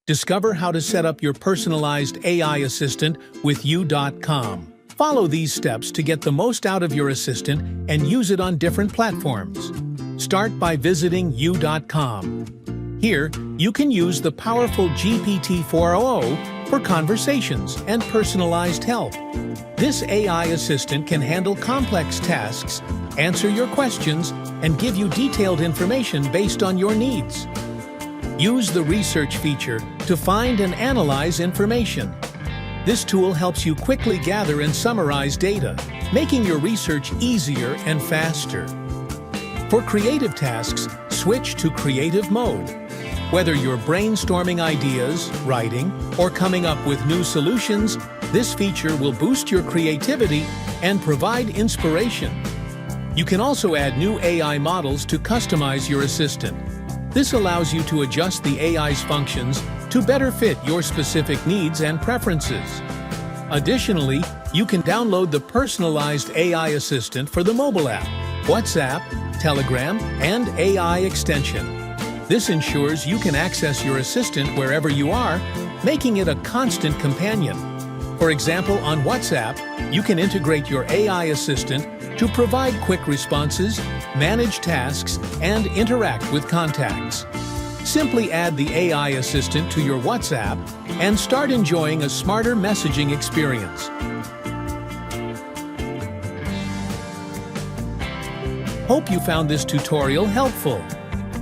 Discover how to set up your personalized AI assistant with you.com. Follow these steps to get the most out of your assistant and use it on different platforms. Start by visiting you.com. Here, you can use the powerful GPT-4 for conversations and personalized help. This AI assistant can handle complex tasks, answer your questions, and give you detailed information based on your needs. Use the research feature to find and analyze information. This tool helps you quickly gather and summarize data, making your research easier and faster. For creative tasks, switch to creative mode. Whether you're brainstorming ideas, writing, or coming up with new solutions, this feature will boost your creativity and provide inspiration. You can also add new AI models to customize your assistant. This allows you to adjust the AI's functions to better fit your specific needs and preferences. Additionally, you can download the personalized AI assistant for the mobile app, WhatsApp, Telegram, and AI extension. This ensures you can access your assistant wherever you are, making it a constant companion. For example, on WhatsApp, you can integrate your AI assistant to provide quick responses, manage tasks, and interact with contacts. Simply add the AI assistant to your WhatsApp and start enjoying a smarter messaging experience. Hope you found this tutorial helpful.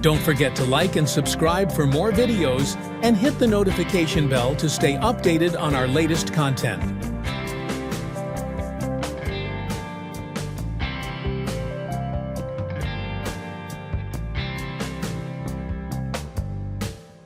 Don't forget to like and subscribe for more videos and hit the notification bell to stay updated on our latest content.